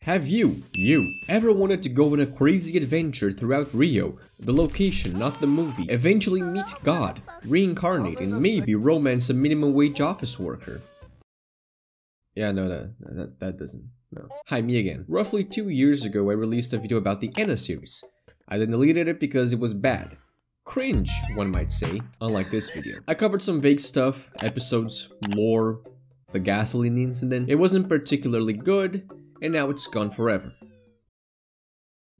Have you ever wanted to go on a crazy adventure throughout Rio, the location, not the movie, eventually meet God, reincarnate, and maybe romance a minimum wage office worker? Yeah, no, that doesn't, no. Hi, me again. Roughly 2 years ago, I released a video about the ENA series. I then deleted it because it was bad. Cringe, one might say, unlike this video. I covered some vague stuff, episodes, lore, the gasoline incident. It wasn't particularly good, and now it's gone forever.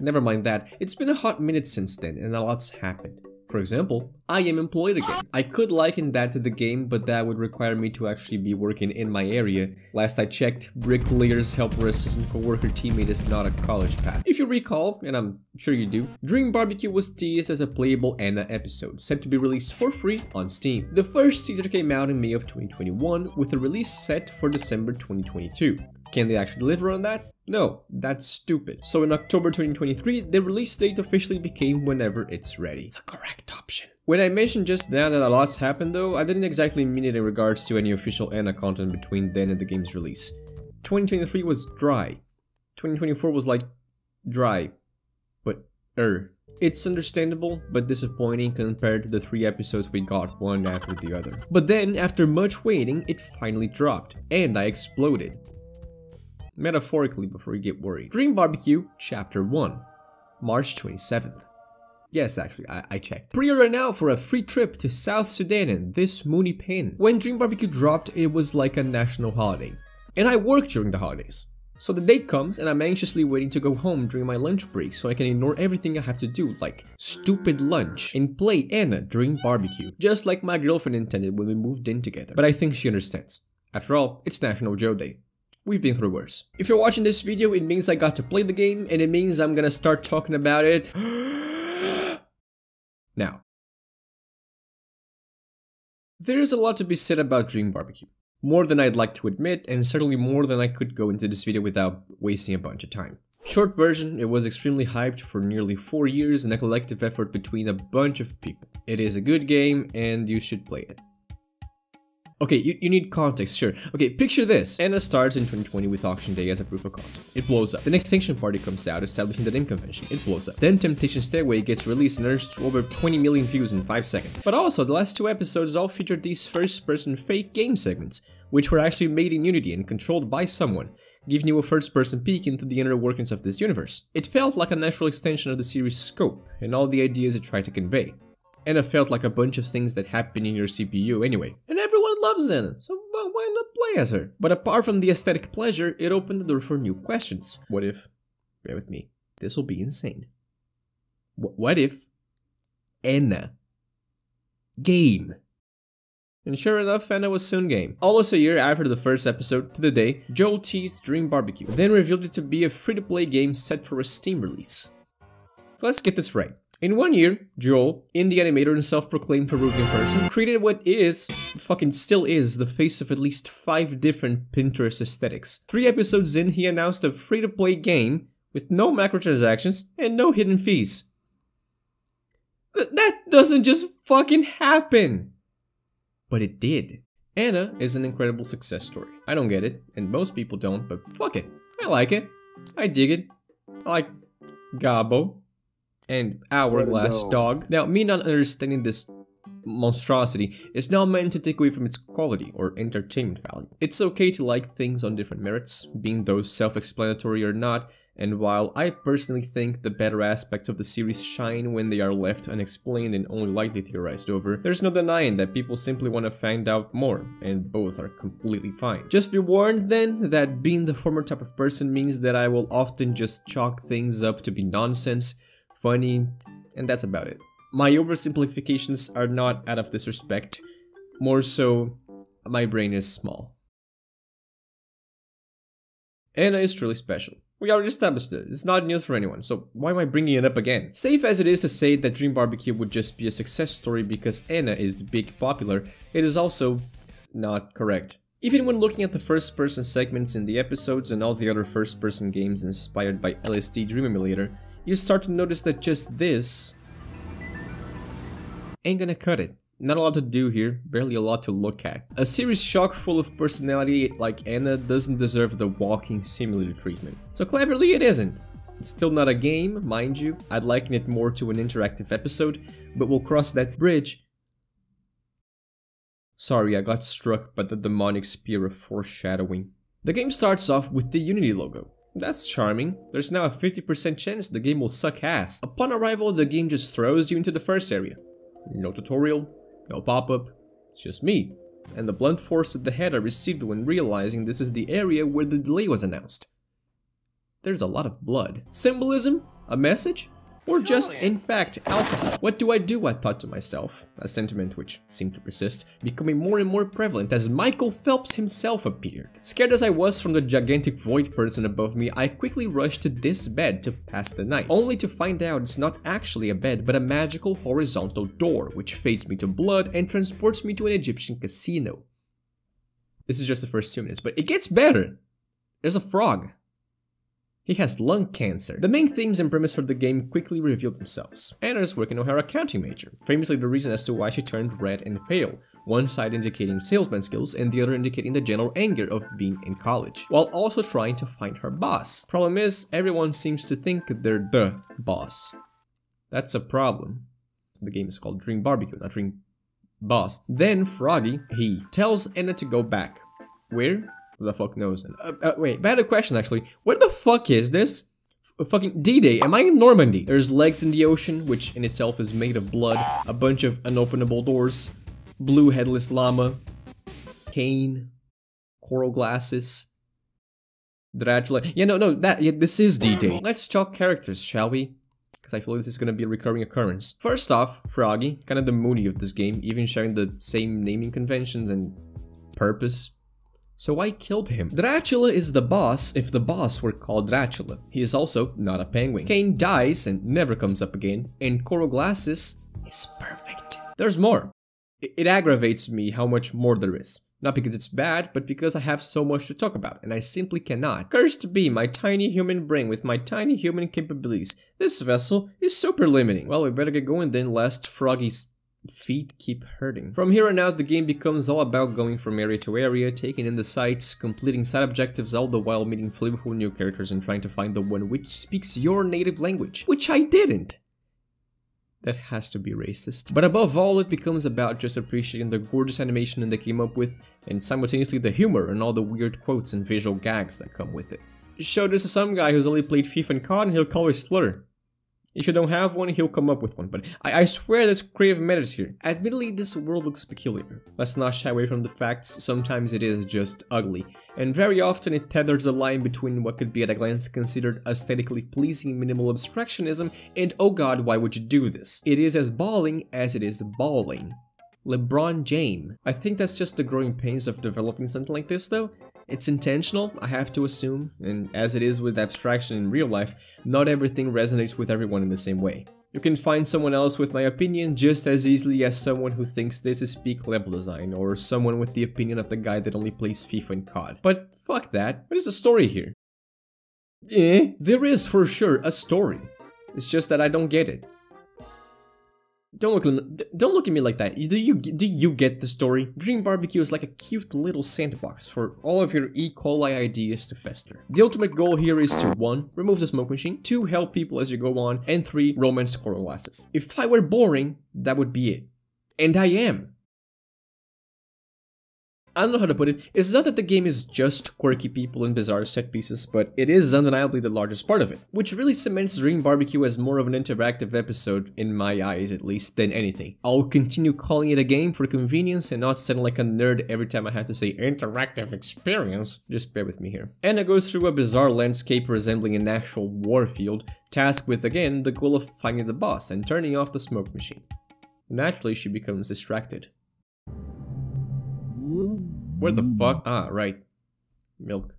Never mind that, it's been a hot minute since then, and a lot's happened. For example, I am employed again. I could liken that to the game, but that would require me to actually be working in my area. Last I checked, bricklayer's helper assistant co-worker teammate is not a college path. If you recall, and I'm sure you do, 𝒶𝑒𝓈𝓉𝒾𝒸 was teased as a playable ENA episode, set to be released for free on Steam. The first teaser came out in May of 2021, with a release set for December 2022. Can they actually deliver on that? No, that's stupid. So in October 2023, the release date officially became whenever it's ready. The correct option. When I mentioned just now that a lot's happened though, I didn't exactly mean it in regards to any official ENA content between then and the game's release. 2023 was dry. 2024 was like dry, but It's understandable, but disappointing compared to the 3 episodes we got one after the other. But then, after much waiting, it finally dropped, and I exploded. Metaphorically before you get worried. 𝒶𝑒𝓈𝓉𝒾𝒸 Chapter 1, March 27th. Yes, actually, I checked. Pre-order now for a free trip to South Sudan and this moony pin. When 𝒶𝑒𝓈𝓉𝒾𝒸 dropped, it was like a national holiday. And I work during the holidays. So the date comes and I'm anxiously waiting to go home during my lunch break so I can ignore everything I have to do, like stupid lunch, and play ENA during barbecue. Just like my girlfriend intended when we moved in together. But I think she understands. After all, it's National Joe Day. We've been through worse. If you're watching this video, it means I got to play the game, and it means I'm gonna start talking about it now. There is a lot to be said about 𝒶𝑒𝓈𝓉𝒾𝒸. More than I'd like to admit, and certainly more than I could go into this video without wasting a bunch of time. Short version, it was extremely hyped for nearly 4 years and a collective effort between a bunch of people. It is a good game, and you should play it. Okay, you need context, sure. Okay, picture this. ENA starts in 2020 with Auction Day as a proof of concept. It blows up. Then Extinction Party comes out, establishing the name convention. It blows up. Then Temptation Stairway gets released and earns over 20 million views in 5 seconds. But also, the last 2 episodes all featured these first-person fake game segments, which were actually made in Unity and controlled by someone, giving you a first-person peek into the inner workings of this universe. It felt like a natural extension of the series' scope and all the ideas it tried to convey. ENA felt like a bunch of things that happen in your CPU anyway. And everyone loves ENA, so why not play as her? But apart from the aesthetic pleasure, it opened the door for new questions. What if, bear with me, this will be insane. What if ENA game? And sure enough, ENA was soon game. Almost a year after the first episode, to the day, Joel teased 𝒶𝑒𝓈𝓉𝒾𝒸, then revealed it to be a free-to-play game set for a Steam release. So let's get this right. In 1 year, Joel, indie animator and self-proclaimed Peruvian person, created what still is, the face of at least 5 different Pinterest aesthetics. 3 episodes in, he announced a free-to-play game with no microtransactions and no hidden fees. That doesn't just fucking happen! But it did. ENA is an incredible success story. I don't get it, and most people don't, but fuck it. I like it. I dig it. I like Gabo and Hourglass Dog. Now, me not understanding this monstrosity is not meant to take away from its quality or entertainment value. It's okay to like things on different merits, being those self-explanatory or not, and while I personally think the better aspects of the series shine when they are left unexplained and only lightly theorized over, there's no denying that people simply want to find out more, and both are completely fine. Just be warned then that being the former type of person means that I will often just chalk things up to be nonsense, funny, and that's about it. My oversimplifications are not out of disrespect, more so, my brain is small. ENA is truly special. We already established it, it's not news for anyone, so why am I bringing it up again? Safe as it is to say that 𝒶𝑒𝓈𝓉𝒾𝒸 would just be a success story because ENA is big popular, it is also not correct. Even when looking at the first-person segments in the episodes and all the other first-person games inspired by LSD Dream Emulator, you start to notice that just this ain't gonna cut it. Not a lot to do here, barely a lot to look at. A series chock full of personality like ENA doesn't deserve the walking simulator treatment. So cleverly it isn't. It's still not a game, mind you. I'd liken it more to an interactive episode, but we'll cross that bridge. Sorry, I got struck by the demonic spear of foreshadowing. The game starts off with the Unity logo. That's charming. There's now a 50% chance the game will suck ass. Upon arrival, the game just throws you into the first area. No tutorial, no pop-up, it's just me, and the blunt force at the head I received when realizing this is the area where the delay was announced. There's a lot of blood. Symbolism? A message? Or just, in fact, alcohol? What do? I thought to myself, a sentiment which seemed to persist, becoming more and more prevalent as Michael Phelps himself appeared. Scared as I was from the gigantic void person above me, I quickly rushed to this bed to pass the night, only to find out it's not actually a bed but a magical horizontal door, which fades me to blood and transports me to an Egyptian casino. This is just the first 2 minutes, but it gets better! There's a frog. He has lung cancer. The main themes and premise for the game quickly revealed themselves. Anna's working on her accounting major, famously the reason as to why she turned red and pale, one side indicating salesman skills and the other indicating the general anger of being in college, while also trying to find her boss. Problem is, everyone seems to think they're the boss. That's a problem. The game is called Dream BBQ, not Dream Boss. Then Froggy, he tells Anna to go back. Where? Who the fuck knows? Wait, bad question actually. What the fuck is this? Fucking D-Day. Am I in Normandy? There's legs in the ocean, which in itself is made of blood. A bunch of unopenable doors. Blue headless llama. Cane. Coral glasses. Dracula. Yeah, no, this is D-Day. Let's talk characters, shall we? Because I feel like this is gonna be a recurring occurrence. First off, Froggy, kind of the moody of this game, even sharing the same naming conventions and purpose. So I killed him. Dracula is the boss if the boss were called Dracula. He is also not a penguin. Kane dies and never comes up again, and Coral Glasses is perfect. There's more. It aggravates me how much more there is. Not because it's bad, but because I have so much to talk about, and I simply cannot. Cursed be my tiny human brain with my tiny human capabilities. This vessel is super limiting. Well, we better get going then, lest Froggy's feet keep hurting. From here on out, the game becomes all about going from area to area, taking in the sights, completing side objectives, all the while meeting flavorful new characters and trying to find the one which speaks your native language. Which I didn't! That has to be racist. But above all, it becomes about just appreciating the gorgeous animation they came up with, and simultaneously the humor and all the weird quotes and visual gags that come with it. Show this to some guy who's only played FIFA and COD and he'll call it slur. If you don't have one, he'll come up with one, but I swear there's creative methods here. Admittedly, this world looks peculiar. Let's not shy away from the facts, sometimes it is just ugly. And very often it tethers a line between what could be at a glance considered aesthetically pleasing minimal abstractionism and oh god, why would you do this? It is as balling as it is balling. LeBron James. I think that's just the growing pains of developing something like this though. It's intentional, I have to assume, and as it is with abstraction in real life, not everything resonates with everyone in the same way. You can find someone else with my opinion just as easily as someone who thinks this is peak level design, or someone with the opinion of the guy that only plays FIFA and COD. But fuck that, what is the story here? There is for sure a story. It's just that I don't get it. Don't look at me like that. Do you get the story? Dream BBQ is like a cute little sandbox for all of your E. coli ideas to fester. The ultimate goal here is to 1. Remove the smoke machine, 2. Help people as you go on, and 3. Romance Coral Glasses. If I were boring, that would be it. And I am. I don't know how to put it. It's not that the game is just quirky people and bizarre set pieces, but it is undeniably the largest part of it, which really cements Dream BBQ as more of an interactive episode, in my eyes at least, than anything. I'll continue calling it a game for convenience and not sound like a nerd every time I have to say interactive experience. Just bear with me here. Anna goes through a bizarre landscape resembling an actual warfield, tasked with, again, the goal of finding the boss and turning off the smoke machine. Naturally, she becomes distracted. Where the fuck? Ah, right. Milk.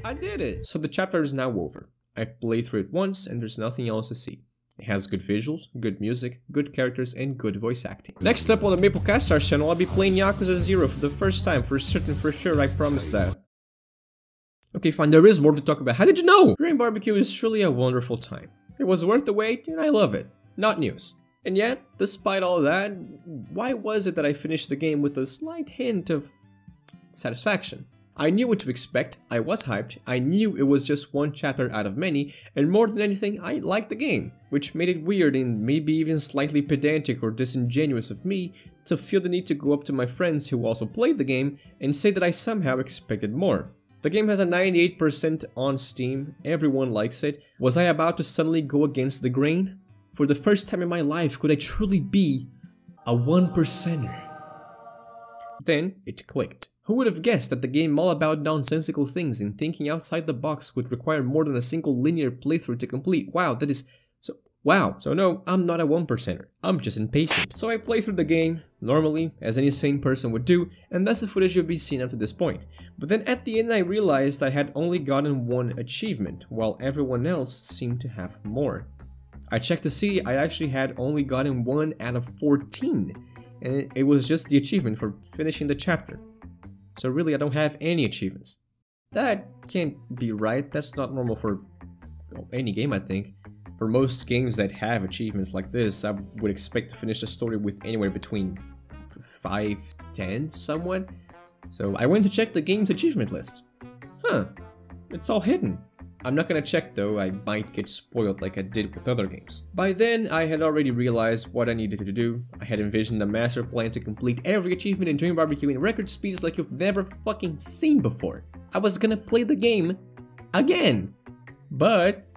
I did it! So the chapter is now over. I played through it once and there's nothing else to see. It has good visuals, good music, good characters, and good voice acting. Next up on the 𝒶𝑒𝓈𝓉𝒽𝒾𝒸 channel, I'll be playing Yakuza 0 for the first time, for sure, I promise that. Okay, fine, there is more to talk about. How did you know? Dream BBQ is truly a wonderful time. It was worth the wait, and I love it. Not news. And yet, despite all that, why was it that I finished the game with a slight hint of satisfaction? I knew what to expect, I was hyped, I knew it was just one chapter out of many, and more than anything, I liked the game, which made it weird and maybe even slightly pedantic or disingenuous of me to feel the need to go up to my friends who also played the game and say that I somehow expected more. The game has a 98% on Steam, everyone likes it. Was I about to suddenly go against the grain? For the first time in my life, could I truly be a 1%er? Then it clicked. Who would have guessed that the game all about nonsensical things and thinking outside the box would require more than a single linear playthrough to complete? Wow, that is so... Wow. So no, I'm not a 1%er. I'm just impatient. So I play through the game, normally, as any sane person would do, and that's the footage you'll be seeing up to this point. But then at the end I realized I had only gotten one achievement, while everyone else seemed to have more. I checked to see I actually had only gotten 1 out of 14, and it was just the achievement for finishing the chapter. So really, I don't have any achievements. That can't be right. That's not normal for any game, I think. For most games that have achievements like this, I would expect to finish the story with anywhere between 5 to 10, somewhat. So I went to check the game's achievement list. Huh, it's all hidden. I'm not gonna check though, I might get spoiled like I did with other games. By then, I had already realized what I needed to do. I had envisioned a master plan to complete every achievement in Dream BBQ in record speeds like you've never fucking seen before. I was gonna play the game again, but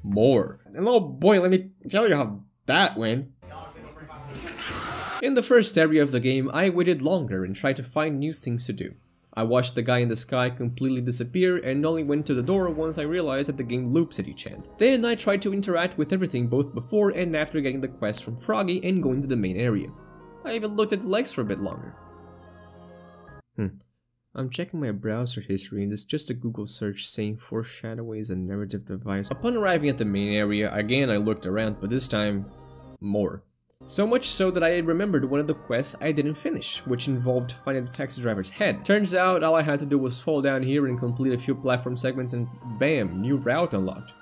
more. And oh boy, let me tell you how that went. In the first area of the game, I waited longer and tried to find new things to do. I watched the guy in the sky completely disappear and only went to the door once I realized that the game loops at each end. Then I tried to interact with everything both before and after getting the quest from Froggy and going to the main area. I even looked at the legs for a bit longer. I'm checking my browser history and it's just a Google search saying Fashionably is a narrative device. Upon arriving at the main area, again I looked around, but this time, more. So much so that I remembered one of the quests I didn't finish, which involved finding the taxi driver's head. Turns out all I had to do was fall down here and complete a few platform segments and bam, new route unlocked.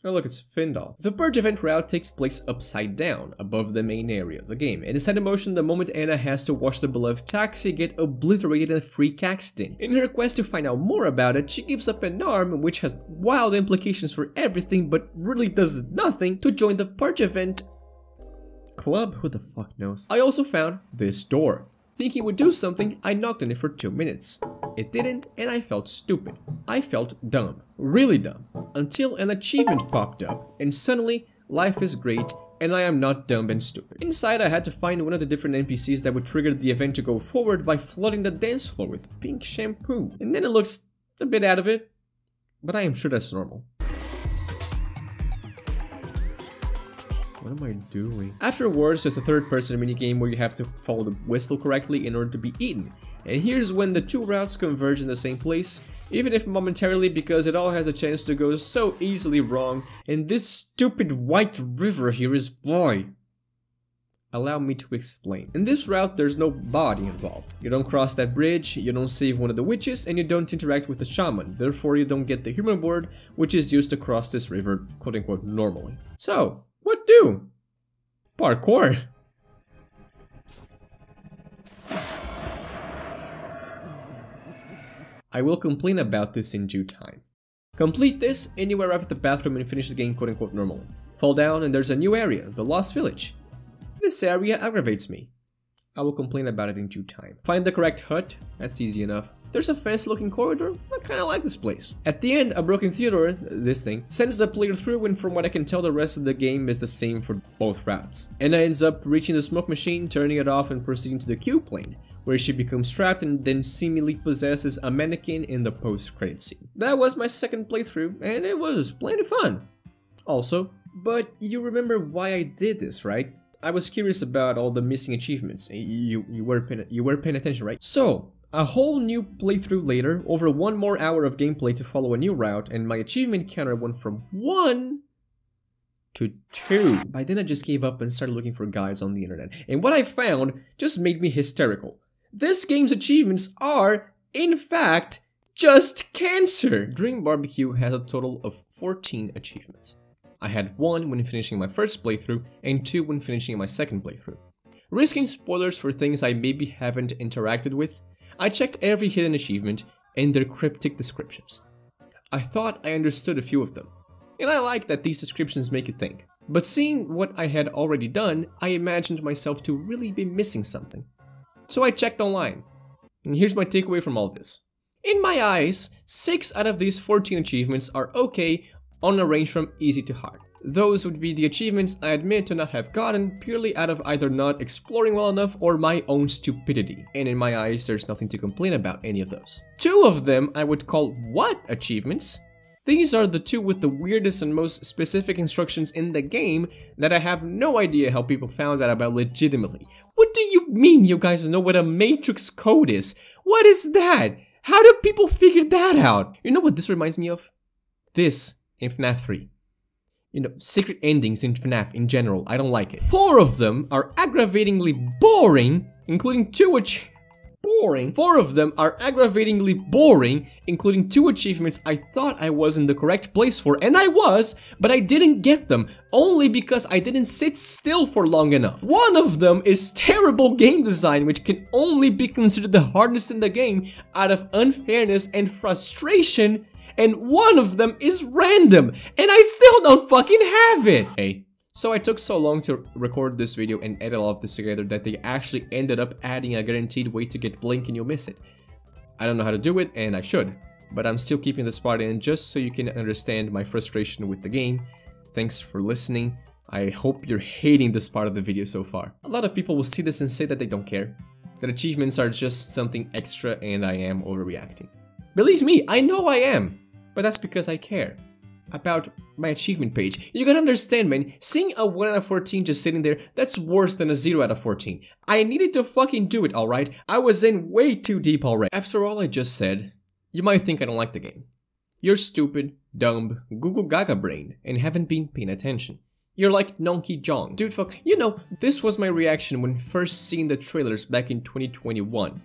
Oh look, it's Findal. The Purge event route takes place upside down, above the main area of the game, and is set in motion the moment Anna has to watch the beloved taxi get obliterated in a freak accident. In her quest to find out more about it, she gives up an arm, which has wild implications for everything but really does nothing, to join the Purge event club. Who the fuck knows? I also found this door. Thinking it would do something, I knocked on it for 2 minutes. It didn't, and I felt stupid. I felt dumb. Really dumb. Until an achievement popped up, and suddenly, life is great, and I am not dumb and stupid. Inside, I had to find one of the different NPCs that would trigger the event to go forward by flooding the dance floor with pink shampoo. And then it looks a bit out of it, but I am sure that's normal. What am I doing? Afterwards, there's a third-person minigame where you have to follow the whistle correctly in order to be eaten. And here's when the two routes converge in the same place, even if momentarily, because it all has a chance to go so easily wrong, and this stupid white river here is why. Allow me to explain. In this route, there's no body involved. You don't cross that bridge, you don't save one of the witches, and you don't interact with the shaman. Therefore, you don't get the human board, which is used to cross this river, quote-unquote, normally. So, what do? Parkour. I will complain about this in due time. Complete this, and you arrive at the bathroom and finish the game quote-unquote normally. Fall down and there's a new area, the Lost Village. This area aggravates me. I will complain about it in due time. Find the correct hut, that's easy enough. There's a fancy-looking corridor, I kinda like this place. At the end, a broken theater, this thing, sends the player through, and from what I can tell, the rest of the game is the same for both routes. Anna ends up reaching the smoke machine, turning it off, and proceeding to the Q plane, where she becomes trapped and then seemingly possesses a mannequin in the post-credit scene. That was my second playthrough, and it was plenty fun. Also, but you remember why I did this, right? I was curious about all the missing achievements. You were paying attention, right? So, a whole new playthrough later, over 1 more hour of gameplay to follow a new route, and my achievement counter went from 1 to 2. By then I just gave up and started looking for guides on the internet. And what I found just made me hysterical. This game's achievements are, in fact, just cancer! Dream BBQ has a total of 14 achievements. I had 1 when finishing my first playthrough and 2 when finishing my second playthrough. Risking spoilers for things I maybe haven't interacted with, I checked every hidden achievement and their cryptic descriptions. I thought I understood a few of them, and I like that these descriptions make you think. But seeing what I had already done, I imagined myself to really be missing something. So I checked online, and here's my takeaway from all this. In my eyes, 6 out of these 14 achievements are okay on a range from easy to hard. Those would be the achievements I admit to not have gotten purely out of either not exploring well enough or my own stupidity. And in my eyes, there's nothing to complain about any of those. 2 of them I would call what achievements? These are the 2 with the weirdest and most specific instructions in the game that I have no idea how people found out about legitimately. What do you mean you guys know what a matrix code is? What is that? How do people figure that out? You know what this reminds me of? This in FNAF 3. You know, secret endings in FNAF in general, I don't like it. 4 of them are aggravatingly boring, including 2 4 of them are aggravatingly boring, including 2 achievements I thought I was in the correct place for, and I was, but I didn't get them, only because I didn't sit still for long enough. 1 of them is terrible game design, which can only be considered the hardest in the game out of unfairness and frustration, and 1 of them is random, and I still don't fucking have it! Hey. So I took so long to record this video and edit all of this together that they actually ended up adding a guaranteed way to get blink and you'll miss it. I don't know how to do it, and I should, but I'm still keeping this part in just so you can understand my frustration with the game. Thanks for listening. I hope you're hating this part of the video so far. A lot of people will see this and say that they don't care, that achievements are just something extra and I am overreacting. Believe me, I know I am, but that's because I care about my achievement page. You gotta understand, man, seeing a 1 out of 14 just sitting there, that's worse than a 0 out of 14. I needed to fucking do it, alright? I was in way too deep already. After all I just said, you might think I don't like the game. You're stupid, dumb, Google Gaga brain, and haven't been paying attention. You're like Donkey Jong. Dude, fuck, you know, this was my reaction when first seeing the trailers back in 2021.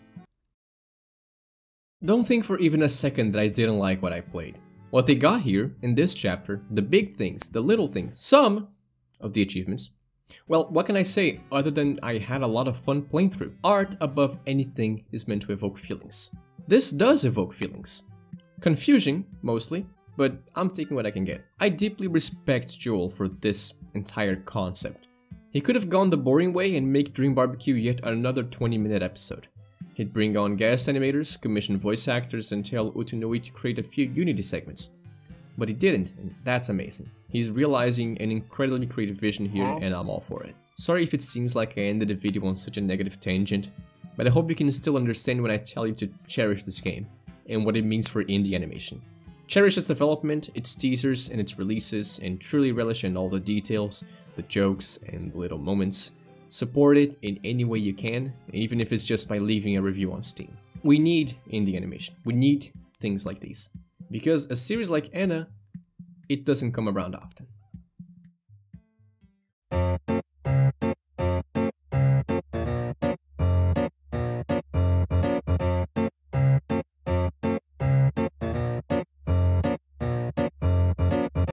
Don't think for even a second that I didn't like what I played. What they got here, in this chapter, the big things, the little things, some of the achievements. Well, what can I say other than I had a lot of fun playing through? Art above anything is meant to evoke feelings. This does evoke feelings. Confusion, mostly, but I'm taking what I can get. I deeply respect Joel for this entire concept. He could have gone the boring way and make Dream BBQ yet another 20-minute episode. He'd bring on guest animators, commission voice actors, and tell Utonui to create a few Unity segments. But he didn't, and that's amazing. He's realizing an incredibly creative vision here, and I'm all for it. Sorry if it seems like I ended the video on such a negative tangent, but I hope you can still understand when I tell you to cherish this game, and what it means for indie animation. Cherish its development, its teasers, and its releases, and truly relish in all the details, the jokes, and the little moments. Support it in any way you can, even if it's just by leaving a review on Steam. We need indie animation. We need things like these. Because a series like ENA, it doesn't come around often.